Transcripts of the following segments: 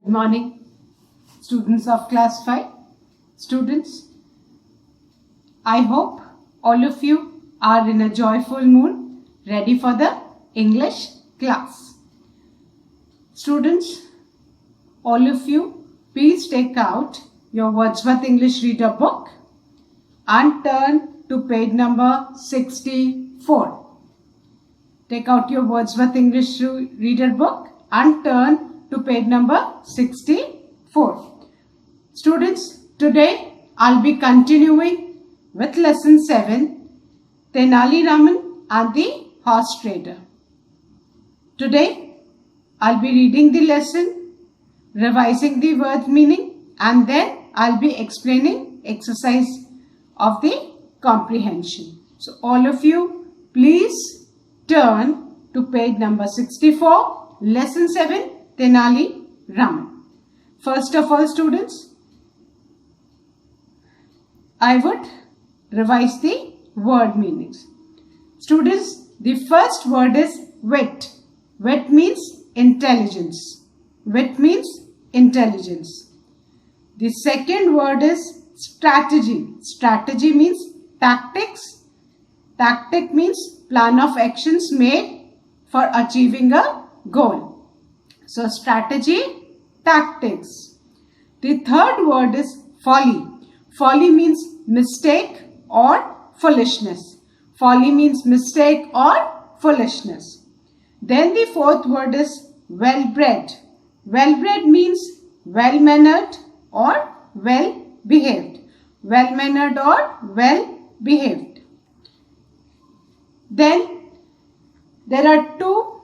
Good morning, students of class 5. Students, I hope all of you are in a joyful mood, ready for the English class. Students, all of you, please take out your Wordsworth English Reader book and turn to page number 64. Take out your Wordsworth English Reader book and turn to page number 64. Students, today I'll be continuing with lesson 7, Tenali Raman and the Horse Trader. Today I'll be reading the lesson, revising the word meaning, and then I'll be explaining exercise of the comprehension. So all of you, please turn to page number 64, lesson 7, Tenali Raman. First of all, students, I would revise the word meanings. Students, the first word is wit. Wit means intelligence. Wit means intelligence. The second word is strategy. Strategy means tactics. Tactic means plan of actions made for achieving a goal. So strategy, tactics. The third word is folly. Folly means mistake or foolishness. Folly means mistake or foolishness. Then the fourth word is well-bred. Well-bred means well-mannered or well-behaved. Well-mannered or well-behaved. Then there are two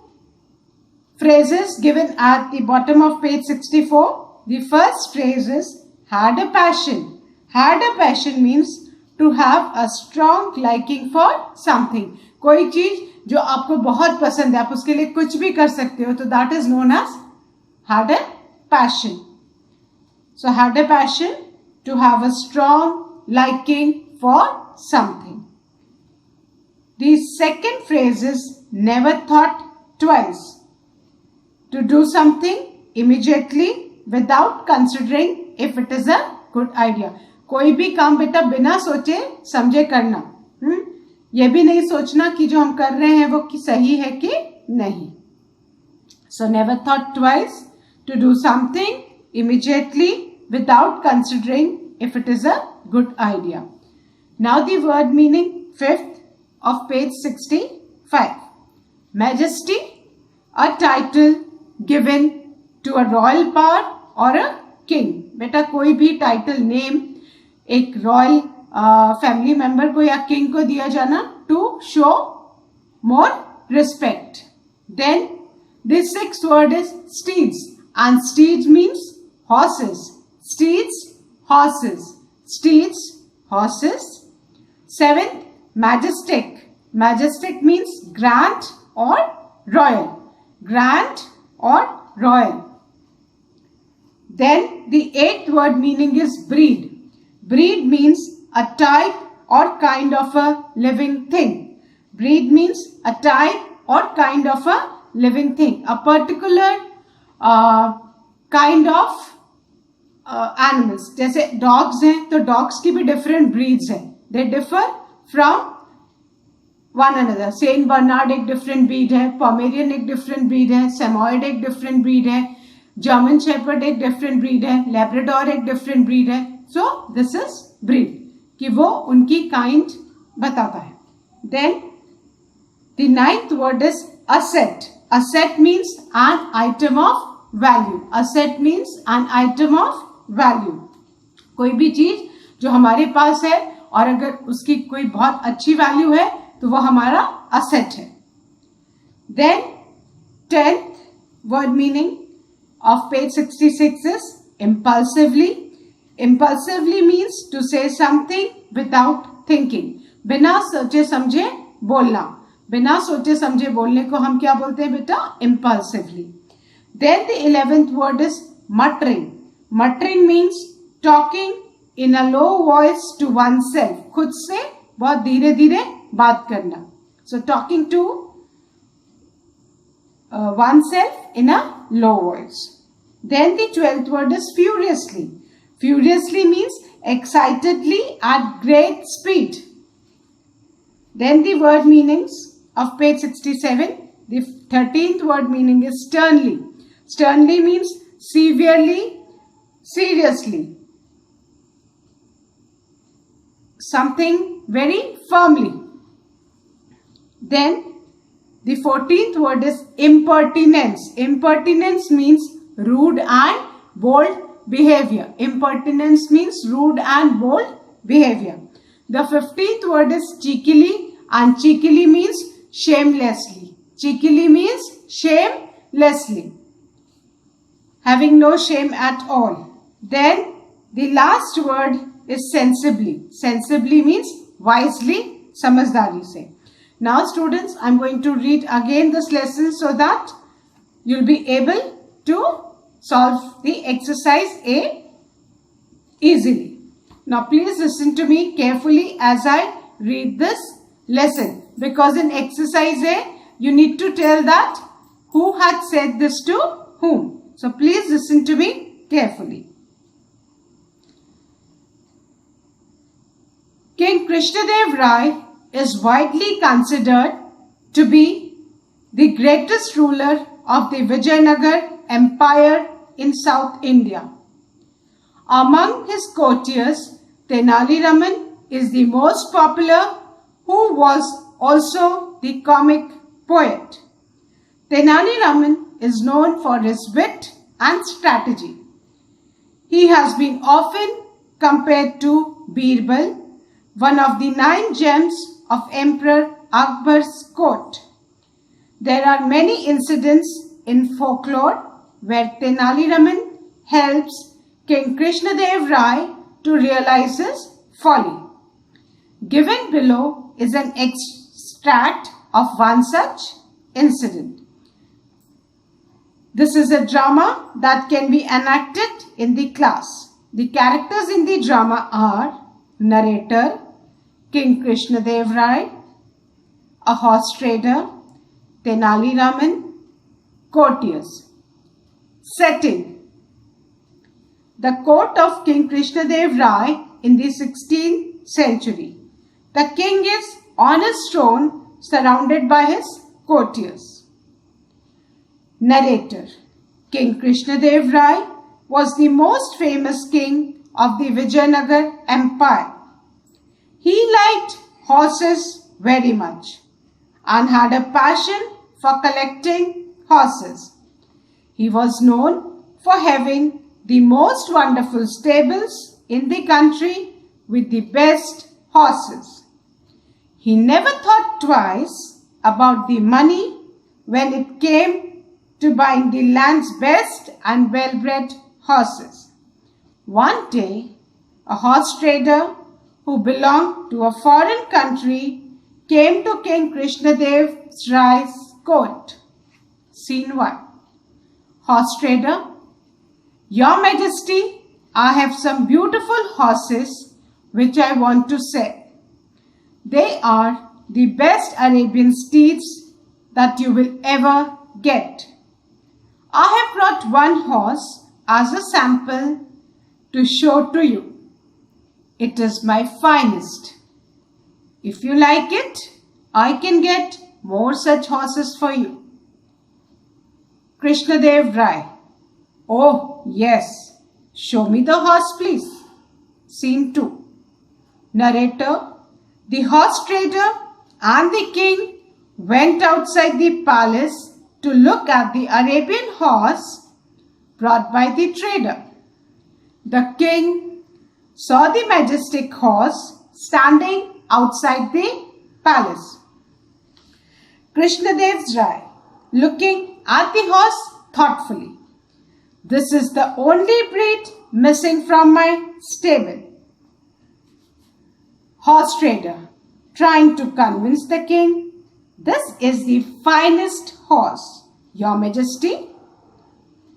phrases given at the bottom of page 64. The first phrase is had a passion. Had a passion means to have a strong liking for something. कोई चीज जो आपको बहुत पसंद है, आप उसके लिए कुछ भी कर सकते हो, तो that is known as had a passion. So had a passion, to have a strong liking for something. The second phrase is never thought twice. To do something immediately without considering if it is a good idea. कोई भी काम बेटा बिना सोचे समझे करना. ये भी नहीं सोचना कि जो हम कर रहे हैं वो सही है कि नहीं. So never thought twice. To do something immediately without considering if it is a good idea. Now the word meaning, fifth of page 65. Majesty, a title given to a royal power or a king. बेटा कोई भी title name एक royal family member को या king को दिया जाना to show more respect. Then this sixth word is steeds and steeds means horses. Steeds horses. Steeds horses. Seventh majestic. Majestic means grand और royal. Grand or royal. Then the eighth word meaning is breed. Breed means a type or kind of a living thing. Breed means a type or kind of a living thing. A particular kind of animals. जैसे dogs हैं, तो dogs की भी different breeds हैं. They differ from one another. Saint Bernard एक different breed है, Pomeranian एक different breed है, सेमॉयड एक डिफरेंट ब्रीड है, जर्मन शेपर्ड एक डिफरेंट ब्रीड है, लैब्राडोर एक डिफरेंट ब्रीड है. सो दिस इज ब्रीड, कि वो उनकी काइंड बताता है. Then the ninth word is asset. Asset means an item of value. Asset means an item of value. कोई भी चीज जो हमारे पास है और अगर उसकी कोई बहुत अच्छी वैल्यू है तो वो हमारा असेट है. Then 10th word meaning of page 66 is impulsively. Impulsively means to say something without thinking. बिना सोचे समझे बोलना. बिना सोचे समझे बोलने को हम क्या बोलते हैं बेटा? Impulsively. Then the 11th word is muttering. Muttering means talking in a low voice to one self. खुद से बहुत धीरे धीरे बात करना. So talking to oneself in a low voice. Then the 12th word is furiously. Furiously means excitedly at great speed. Then the word meanings of page 67. The 13th word meaning is sternly. Sternly means severely, seriously. Something very firmly. Then the 14th word is impertinence. Impertinence means rude and bold behavior. Impertinence means rude and bold behavior. The 15th word is cheekily, and cheekily means shamelessly. Cheekily means shamelessly, having no shame at all. Then the last word is sensibly. Sensibly means wisely, समझदारी से. Now students, I am going to read again this lesson so that you will be able to solve the exercise A easily. Now please listen to me carefully as I read this lesson, because in exercise A you need to tell that who had said this to whom. So please listen to me carefully. King Krishnadev Rai is widely considered to be the greatest ruler of the Vijayanagar Empire in South India. Among his courtiers, Tenali Raman is the most popular, who was also the comic poet. Tenali Raman is known for his wit and strategy. He has been often compared to Birbal, one of the 9 gems of Emperor Akbar's court. There are many incidents in folklore where Tenali Raman helps King Krishnadev Rai to realize his folly. Given below is an extract of one such incident. This is a drama that can be enacted in the class. The characters in the drama are narrator, King Krishnadev Rai, a horse trader, Tenali Raman, courtiers. Setting: the court of King Krishnadev Rai in the 16th century. The king is on his throne surrounded by his courtiers. Narrator: King Krishnadev Rai was the most famous king of the Vijayanagar Empire. He liked horses very much and had a passion for collecting horses. He was known for having the most wonderful stables in the country with the best horses. He never thought twice about the money when it came to buying the land's best and well-bred horses. One day, a horse trader who belonged to a foreign country came to King Krishnadev Rai's court. Scene 1. Horse trader: Your Majesty, I have some beautiful horses which I want to sell. They are the best Arabian steeds that you will ever get. I have brought one horse as a sample to show to you. It is my finest. If you like it, I can get more such horses for you. Krishnadev Rai: Oh, yes. Show me the horse, please. Scene 2. Narrator: The horse trader and the king went outside the palace to look at the Arabian horse brought by the trader. The king saw the majestic horse standing outside the palace. Krishnadev Rai, looking at the horse thoughtfully: This is the only breed missing from my stable. Horse trader, trying to convince the king: This is the finest horse, Your Majesty.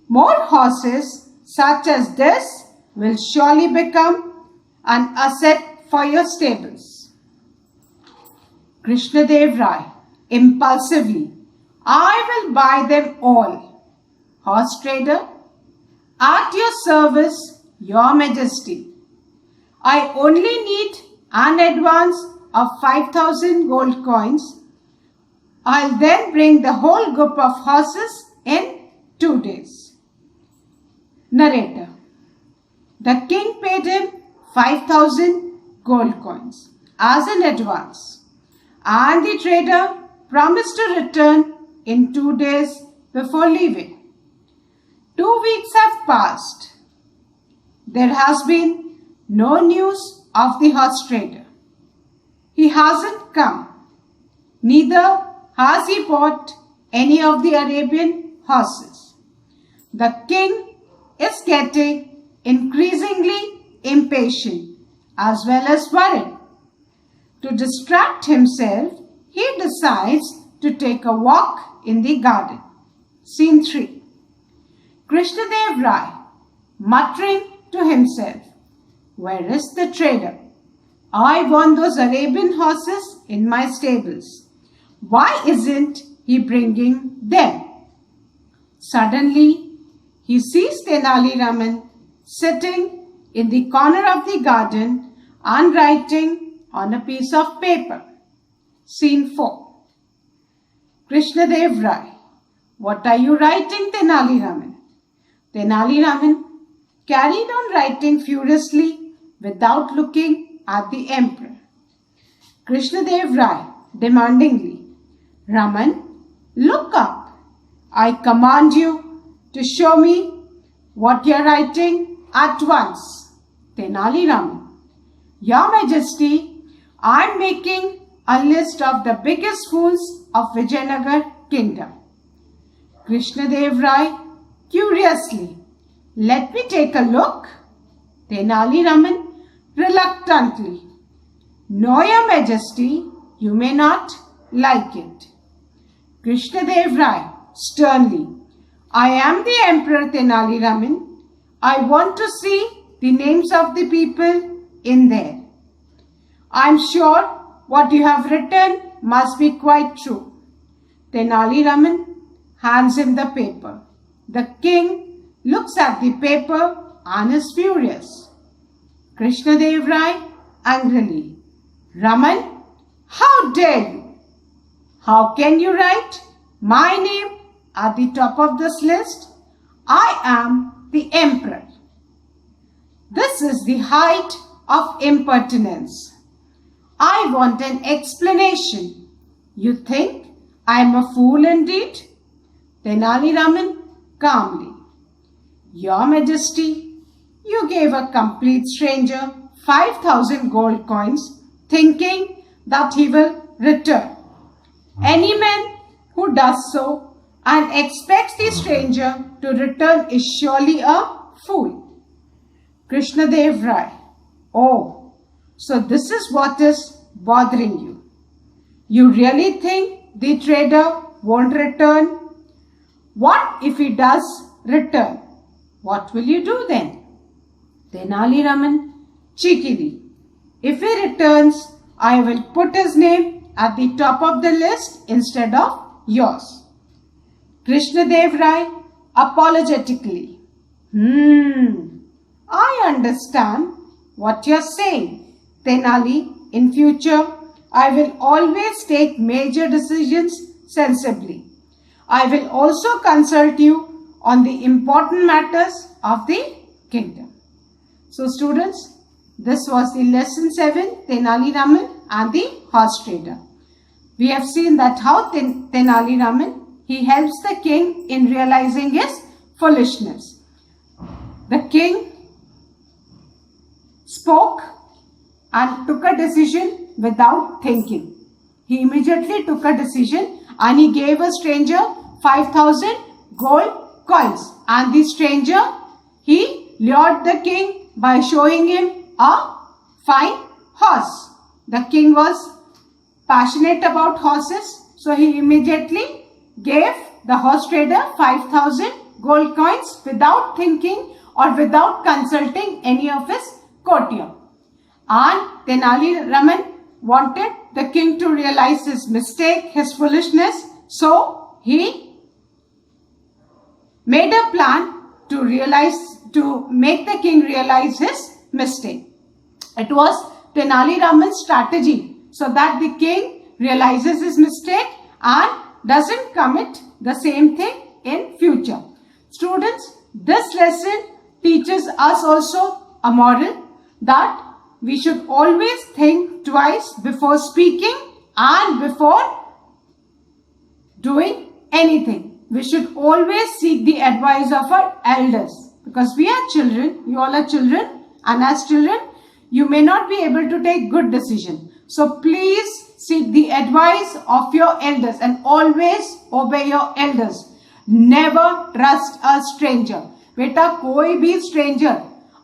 More horses such as this will surely become an asset for your stables. Krishnadev Rai, impulsively: I will buy them all. Horse trader, At your service, Your Majesty. I only need an advance of 5,000 gold coins. I'll then bring the whole group of horses in 2 days. Narrator. The king paid him 5,000 gold coins as an advance, and the trader promised to return in 2 days before leaving. 2 weeks have passed. There has been no news of the horse trader. He hasn't come. Neither has he bought any of the Arabian horses. The king is getting increasingly impatient as well as worried. To distract himself, he decides to take a walk in the garden. Scene 3. Krishnadev Rai, muttering to himself, "Where is the trader? I want those Arabian horses in my stables. Why isn't he bringing them?" Suddenly, he sees Tenali Raman sitting in the corner of the garden and writing on a piece of paper. Scene 4. Krishnadev Rai, what are you writing, Tenali Raman? Tenali Raman carried on writing furiously without looking at the emperor. Krishnadev Rai demandingly, "Raman, look up. I command you to show me what you are writing at once." Tenali Raman, "Your Majesty, I am making a list of the biggest fools of Vijayanagar kingdom." Krishnadev Rai curiously, "Let me take a look." Tenali Raman reluctantly, "No, Your Majesty, you may not like it." Krishnadev Rai sternly, "I am the Emperor Tenali Raman. I want to see the names of the people in there. I am sure what you have written must be quite true." Tenali Raman hands him the paper. The king looks at the paper and is furious. Krishnadev Rai angrily, "Raman, how dare you? How can you write my name at the top of this list? I am the emperor." This is the height of impertinence. I want an explanation. You think I am a fool indeed? Tenali Raman calmly, "Your Majesty, you gave a complete stranger 5,000 gold coins thinking that he will return. Any man who does so and expects the stranger to return is surely a fool." Krishnadev Rai, "Oh, so this is what is bothering you. You really think the trader won't return? What if he does return? What will you do then?" Tenali Raman cheekily, "If he returns, I will put his name at the top of the list instead of yours." Krishnadev Rai apologetically, "I understand what you are saying, Tenali. In future, I will always take major decisions sensibly. I will also consult you on the important matters of the kingdom." So students, this was the lesson 7, Tenali Raman and the horse trader. We have seen that how Tenali Raman, he helps the king in realizing his foolishness. The king spoke and took a decision without thinking. He immediately took a decision and he gave a stranger 5,000 gold coins. And the stranger, he lured the king by showing him a fine horse. The king was passionate about horses, so he immediately gave the horse trader 5,000 gold coins without thinking or without consulting any of his courtier. And Tenali Raman wanted the king to realize his mistake, his foolishness, so he made a plan to make the king realize his mistake. It was Tenali Raman's strategy so that the king realizes his mistake and doesn't commit the same thing in future. Students, this lesson teaches us also a moral that we should always think twice before speaking and before doing anything. We should always seek the advice of our elders because we are children, you all are children, and as children, you may not be able to take good decision. So please seek the advice of your elders and always obey your elders. Never trust a stranger. बेटा कोई भी stranger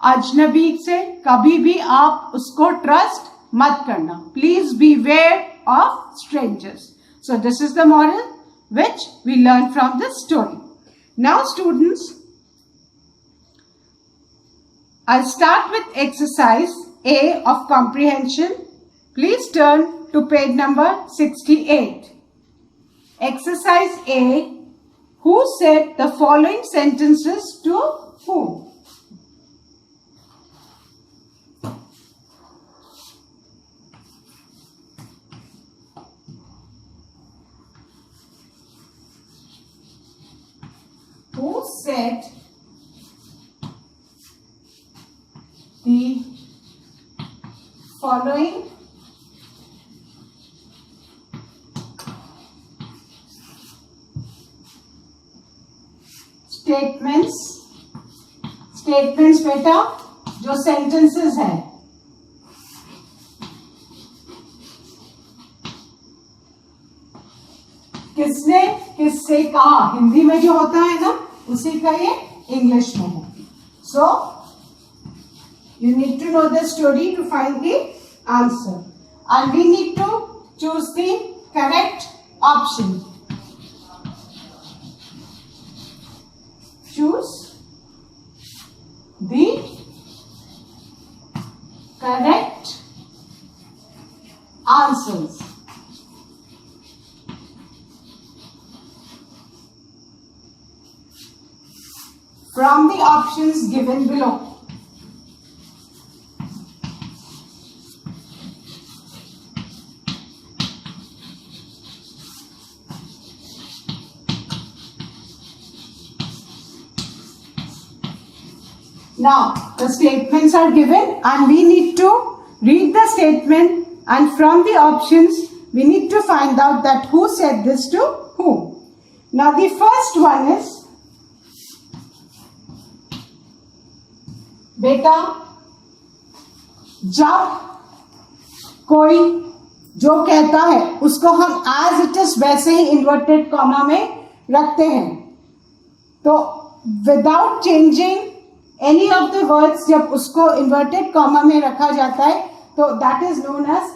अजनबी से कभी भी आप उसको trust मत करना. Please beware of strangers. So this is the moral which we learn from this story. Now students, I'll start with exercise A of comprehension. Please turn to page number 68. Exercise A. Who said the following sentences to whom? Who said the following statements बेटा जो sentences है किसने किससे कहा. हिंदी में जो होता है ना उसी का ये इंग्लिश में है. So you need to know the story to find the answer and we need to choose the correct option. Choose the correct answers. From the options given below. Now, the statements are given and we need to read the statement and from the options, we need to find out that who said this to whom. Now, the first one is, बेटा जब कोई जो कहता है उसको हम as it is वैसे ही inverted comma में रखते हैं. तो without changing any of the words जब उसको inverted comma में रखा जाता है तो that is known as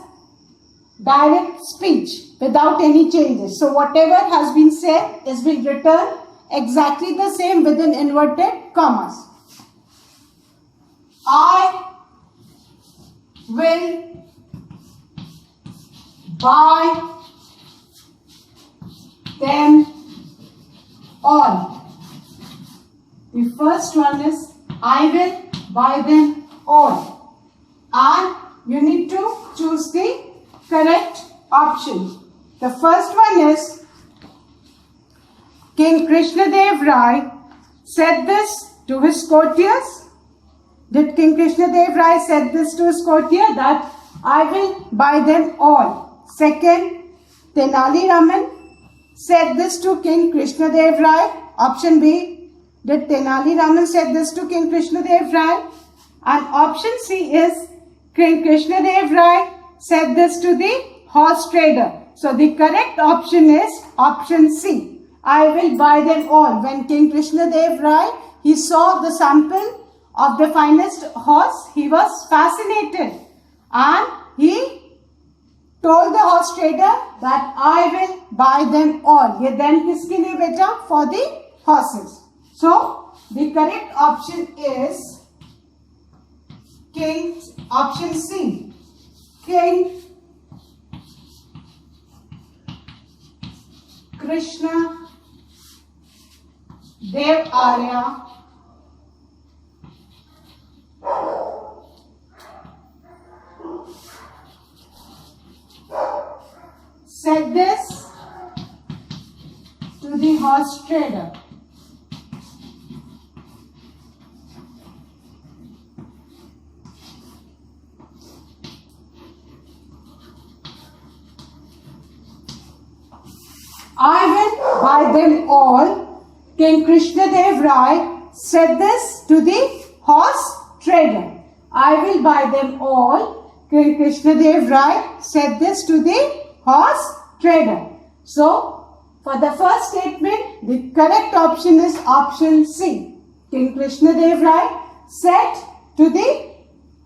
direct speech without any changes. So whatever has been said is being written exactly the same within inverted commas. I will buy them all. The first one is I will buy them all. And you need to choose the correct option. The first one is King Krishnadev Rai said this to his courtiers. Did King Krishnadev Rai said this to his courtier that I will buy them all? Second, Tenali Raman said this to King Krishnadev Rai. Option B, did Tenali Raman said this to King Krishnadev Rai? And option C is King Krishnadev Rai said this to the horse trader. So the correct option is option C. I will buy them all. When King Krishnadev Rai, he saw the sample of the finest horse, he was fascinated and he told the horse trader that I will buy them all. ये then किसके लिए बेटा? For the horses. So the correct option is King, option C. King Krishna Dev Arya horse trader. I will buy them all. King Krishnadev Rai said this to the horse trader. I will buy them all. King Krishnadev Rai said this to the horse trader. So, for the first statement, the correct option is option C. King Krishnadev Rai said to the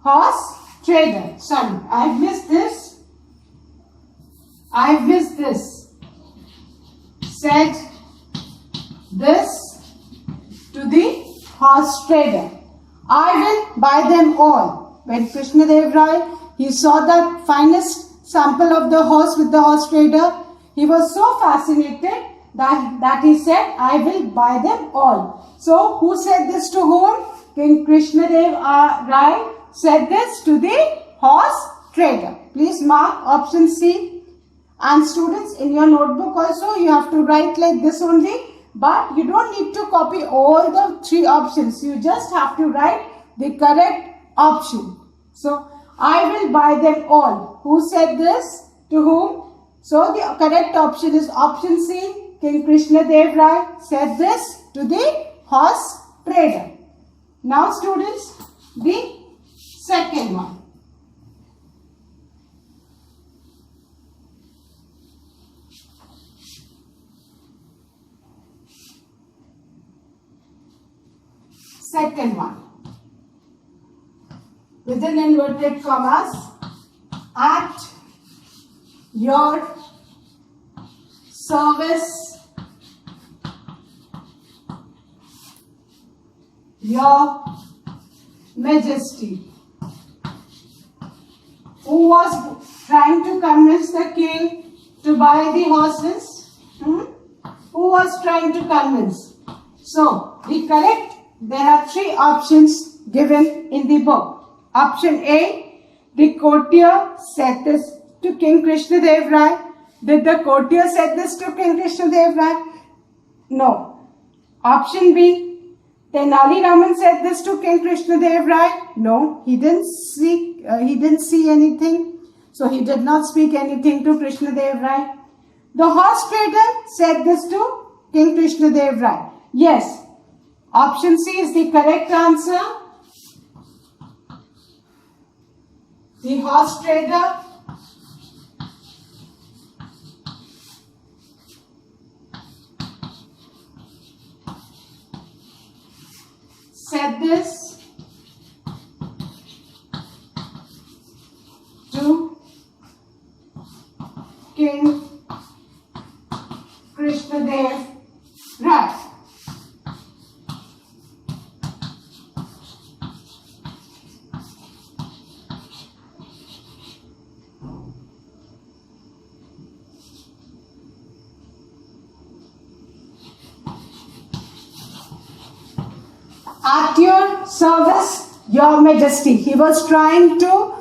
horse trader. Sorry, I've missed this. Said this to the horse trader. I will buy them all. When Krishnadev Rai, he saw the finest sample of the horse with the horse trader, he was so fascinated that he said, I will buy them all. So, who said this to whom? King Krishnadev Rai said this to the horse trader. Please mark option C. And students, in your notebook also, you have to write like this only. But you don't need to copy all the 3 options. You just have to write the correct option. So, I will buy them all. Who said this? To whom? So, the correct option is option C. King Krishnadev Rai said this to the horse trader. Now, students, the second one. Second one, within inverted commas, at your service, your majesty. Who was trying to convince the king to buy the horses? Who was trying to convince? So, the correct, there are 3 options given in the book. Option A, the courtier said this to King Krishnadev Rai. Did the courtier said this to King Krishnadev Rai? No. Option B, Tenali Raman said this to King Krishnadev Rai. No, he didn't see anything. So he did not speak anything to Krishnadev Rai. The horse trader said this to King Krishnadev Rai. Yes. Option C is the correct answer. The horse trader said this to King Krishnadev Rai. At your service, your majesty. He was trying to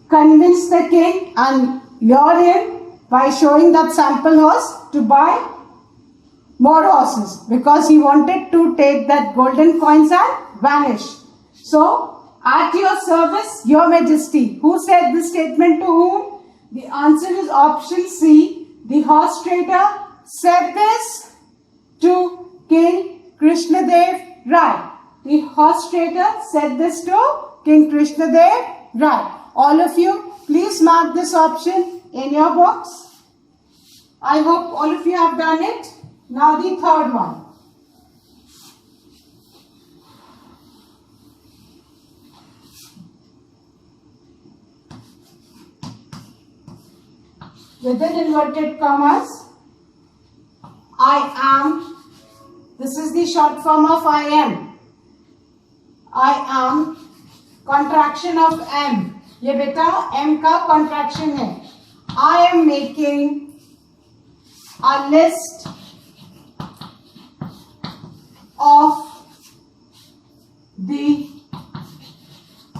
convince the king and lure him by showing that sample horse to buy more horses, because he wanted to take that golden coins and vanish. So, at your service, your majesty. Who said this statement to whom? The answer is option C. The horse trader said this to King Krishnadev Rai. The horse trader said this to King Krishnadev Rai. All of you, please mark this option in your books. I hope all of you have done it. Now the third one. Within inverted commas, I am. This is the short form of I am. I am contraction of M. ये बेटा M का contraction है. I am making a list of the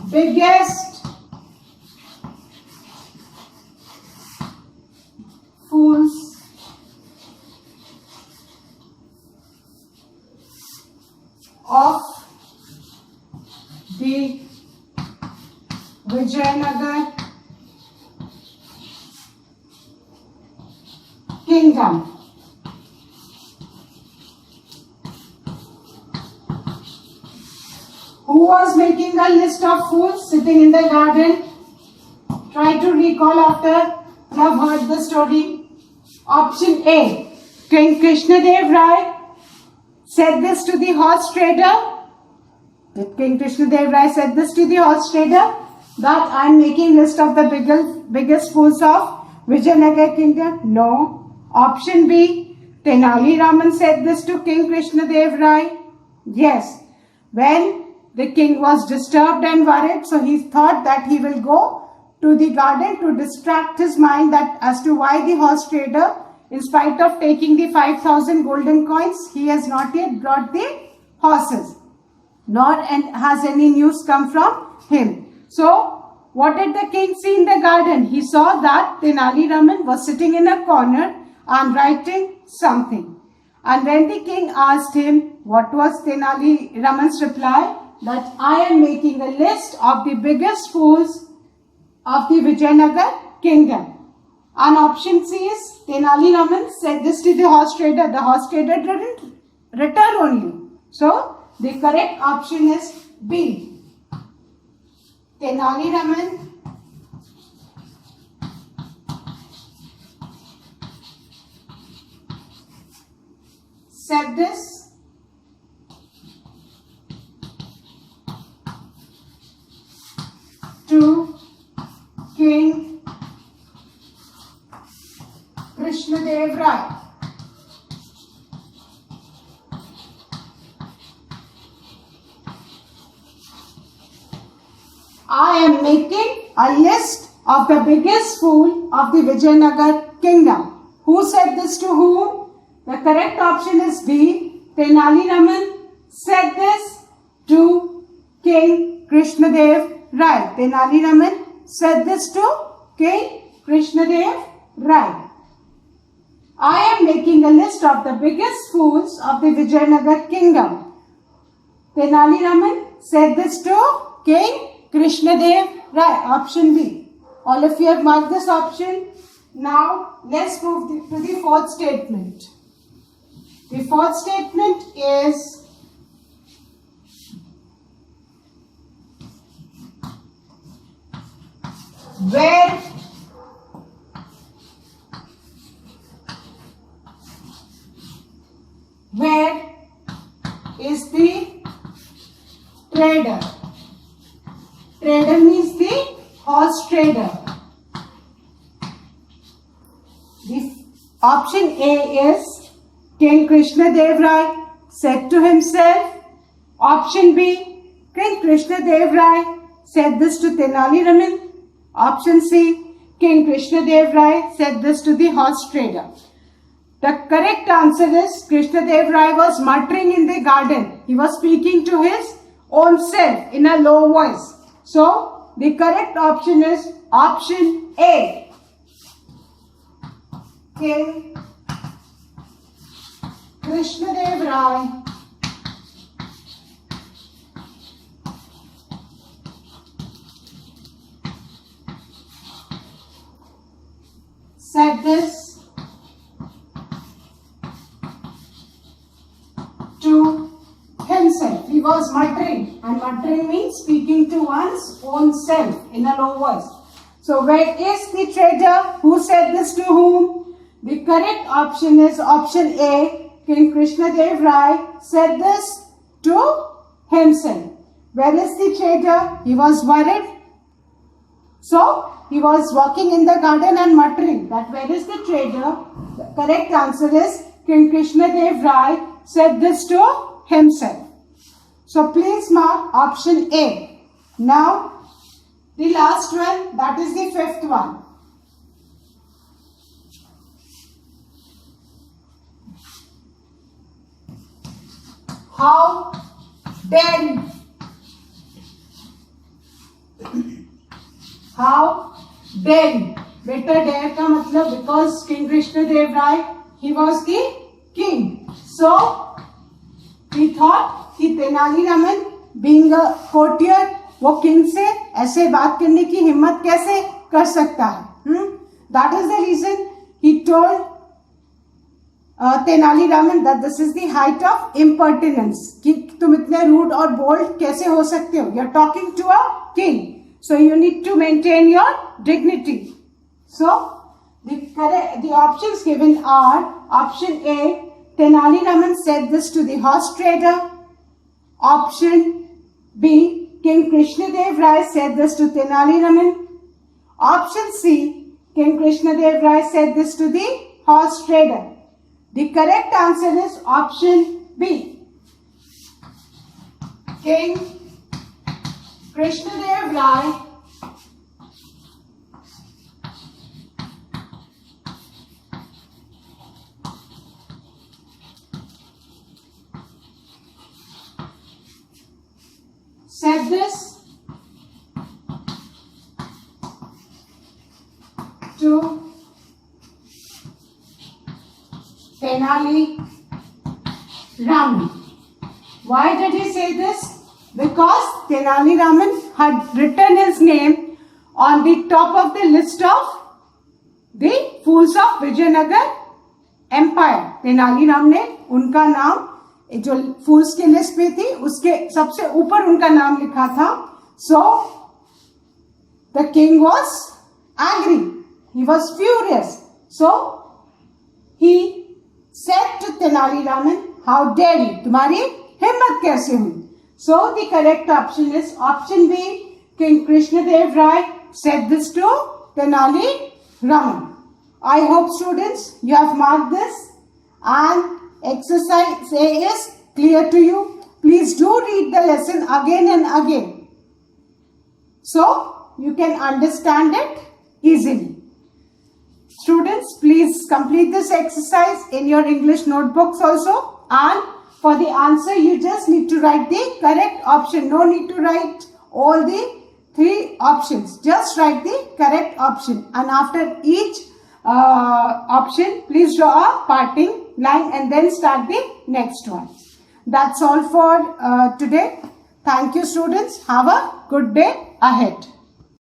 biggest fools the Vijayanagar kingdom. Who was making a list of fools sitting in the garden? Try to recall after you have heard the story. Option A, King Krishnadev Rai said this to the horse trader. Did King Krishnadev Rai said this to the horse trader? That I am making list of the biggest fools of Vijayanagar kingdom? No. Option B, Tenali Raman said this to King Krishnadev Rai? Yes. When the king was disturbed and worried, so he thought that he will go to the garden to distract his mind that as to why the horse trader, in spite of taking the 5,000 golden coins, he has not yet brought the horses, nor has any news come from him. So, what did the king see in the garden? He saw that Tenali Raman was sitting in a corner and writing something. And when the king asked him, what was Tenali Raman's reply? That I am making a list of the biggest fools of the Vijayanagar kingdom. And option C is Tenali Raman said this to the horse trader. The horse trader didn't return only. So, the correct option is B. Tenali Raman said this to King Krishnadev Rai. I am making a list of the biggest fool of the Vijayanagar kingdom. Who said this to whom? The correct option is B. Tenali Raman said this to King Krishnadev Rai. Tenali Raman said this to King Krishnadev Rai. I am making a list of the biggest fools of the Vijayanagar kingdom. Tenali Raman said this to King Krishnadev Rai. Option B. All of you have marked this option. Now let's move to the fourth statement. The fourth statement is where is the trader? Trader means the horse trader. The option A is King Krishnadev Rai said to himself. Option B, King Krishnadev Rai said this to Tenali Raman. Option C, King Krishnadev Rai said this to the horse trader. The correct answer is Krishnadev Rai was muttering in the garden. He was speaking to his own self in a low voice. So, the correct option is option A. King Krishnadev Rai said this to himself. He was muttering, and muttering means speaking to one's own self in a low voice. So, where is the trader? Who said this to whom? The correct option is option A. King Krishnadev Rai said this to himself. Where is the trader? He was worried. So, he was walking in the garden and muttering that where is the trader? The correct answer is King Krishnadev Rai said this to himself. So, please mark option A. Now, the last one, that is the fifth one. How dare you? How dare you? Better dare का मतलब because King Krishnadev Rai, he was the king. So, he thought कि Tenali Raman being a courtier, वो king से ऐसे बात करने की हिम्मत कैसे कर सकता है? That is the reason he told Tenali Raman that this is the height of impertinence, कि तुम इतने रूड और बोल्ड कैसे हो सकते हो? You are talking to a king, so you need to maintain your dignity. So the options given are option A, Tenali said this to the horse trader. Option B, King Krishnadev Rai said this to Tenali Raman. Option C, King Krishnadev Rai said this to the horse trader. The correct answer is option B. King Krishnadev Rai said this to Tenali Raman. Why did he say this? Because Tenali Raman had written his name on the top of the list of the fools of Vijayanagar Empire. Tenali Raman ने उनका नाम जो फूल्स की list पे थी उसके सबसे ऊपर उनका नाम लिखा था. So the king was angry, he was furious. So he said to Tenali Raman, how dare you, तुम्हारी हिम्मत कैसे हुई? So the correct option is option B, King Krishnadev Rai said this to Tenali Raman. I hope students you have marked this and exercise A is clear to you. Please do read the lesson again and again so you can understand it easily. Students, please complete this exercise in your English notebooks also, and for the answer you just need to write the correct option. No need to write all the 3 options. Just write the correct option, and after each option please draw a parting line and then start the next one. That's all for today. Thank you students. Have a good day ahead.